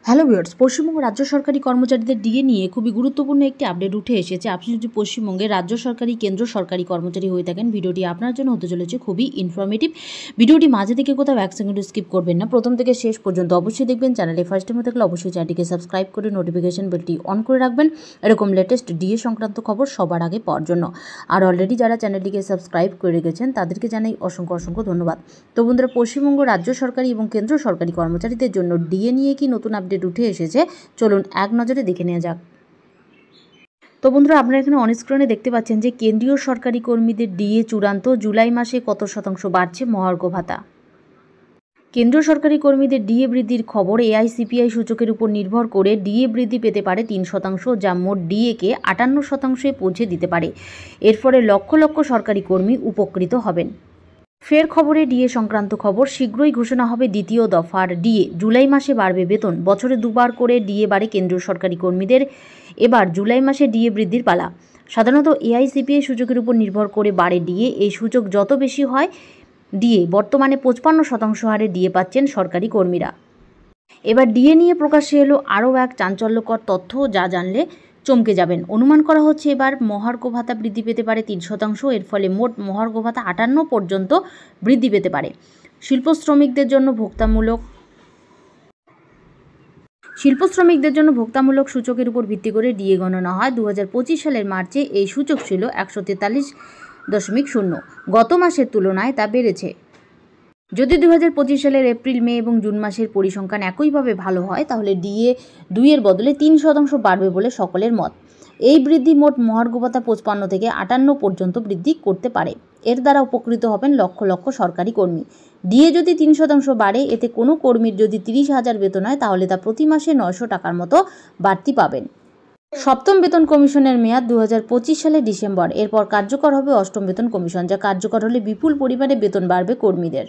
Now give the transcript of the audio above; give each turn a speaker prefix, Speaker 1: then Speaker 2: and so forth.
Speaker 1: Hello viewers, Paschimbanga রাজ্য সরকারি কর্মচারীদের ডিএ নিয়ে খুবই গুরুত্বপূর্ণ একটি আপডেট উঠে এসেছে। আপনি যদি পশ্চিমবঙ্গে রাজ্য সরকারি কেন্দ্র সরকারি কর্মচারী হয়ে থাকেন, ভিডিওটি আপনার জন্য হতে চলেছে খুবই ইনফরমেটিভ। ভিডিওটি মাঝে থেকে কোথাও এক সেকেন্ড স্কিপ করবেন না, প্রথম থেকে শেষ পর্যন্ত অবশ্যই দেখবেন। চ্যানেলে ফার্স্ট টাইম থাকলে অবশ্যই চ্যানেলটিকে সাবস্ক্রাইব করে নোটিফিকেশন বেলটি অন করে রাখবেন এরকম লেটেস্ট ডিএ সংক্রান্ত খবর সবার আগে পাওয়ার জন্য। আর অলরেডি যারা চ্যানেলটিকে সাবস্ক্রাইব করে রেখেছেন তাদেরকে জানাই অসংখ্য ধন্যবাদ। তো বন্ধুরা, পশ্চিমবঙ্গ রাজ্য সরকারি এবং কেন্দ্র সরকারি কর্মচারীদের জন্য ডিএ নিয়ে কি নতুন আপডেট উঠে এসেছে, চলুন এক নজরে দেখে নেওয়া যাক। তো বন্ধুরা, আপনারা এখানে অন স্ক্রিনে দেখতে পাচ্ছেন যে কেন্দ্রীয় সরকারি কর্মীদের ডিএ চূড়ান্ত। জুলাই মাসে কত শতাংশ বাড়ছে মহার্ঘ ভাতা। কেন্দ্রীয় সরকারি কর্মীদের ডিএ বৃদ্ধির খবর। এআইসিপিআই সূচকের উপর নির্ভর করে ডিএ বৃদ্ধি পেতে পারে 3%, যা মোট ডিএকে 58% পৌঁছে দিতে পারে। এর ফলে লক্ষ লক্ষ সরকারি কর্মী উপকৃত হবেন। ফের খবরে ডিএ সংক্রান্ত খবর। শীঘ্রই ঘোষণা হবে দ্বিতীয় দফার ডিএ। জুলাই মাসে বাড়বে বেতন। বছরে দুবার করে ডিএ বাড়ে কেন্দ্রীয় সরকারি কর্মীদের। এবার জুলাই মাসে ডিএ বৃদ্ধির পালা। সাধারণত এআইসিপিআই সূচকের উপর নির্ভর করে বাড়ে ডিএ। এই সূচক যত বেশি হয় ডিএ, বর্তমানে 55% হারে ডিএ পাচ্ছেন সরকারি কর্মীরা। এবার ডিএ নিয়ে প্রকাশ্যে এলো আরও এক চাঞ্চল্যকর তথ্য, যা জানলে চমকে যাবেন। অনুমান করা হচ্ছে এবার মহার্ঘ ভাতা বৃদ্ধি পেতে পারে 3%। এর ফলে মোট মহার্ঘ ভাতা 58 পর্যন্ত বৃদ্ধি পেতে পারে। শিল্প শ্রমিকদের জন্য ভোক্তামূলক সূচকের উপর ভিত্তি করে ডিএ গণনা হয়। 2025 সালের মার্চে এই সূচক ছিল 143.0। গত মাসের তুলনায় তা বেড়েছে। যদি 2025 সালের এপ্রিল, মে এবং জুন মাসের পরিসংখ্যান একইভাবে ভালো হয়, তাহলে ডিএ 2-এর বদলে 3% বাড়বে বলে সকলের মত। এই বৃদ্ধি মোট মহার্ঘ ভাতা 55 থেকে 58 পর্যন্ত বৃদ্ধি করতে পারে। এর দ্বারা উপকৃত হবেন লক্ষ লক্ষ সরকারি কর্মী। ডিএ যদি 3% বাড়ে, এতে কোনো কর্মীর যদি 30,000 বেতন হয়, তাহলে তা প্রতি মাসে 900 টাকার মতো বাড়তি পাবেন। সপ্তম বেতন কমিশনের মেয়াদ 2025 সালের ডিসেম্বর। এরপর কার্যকর হবে অষ্টম বেতন কমিশন, যা কার্যকর হলে বিপুল পরিমাণে বেতন বাড়বে কর্মীদের।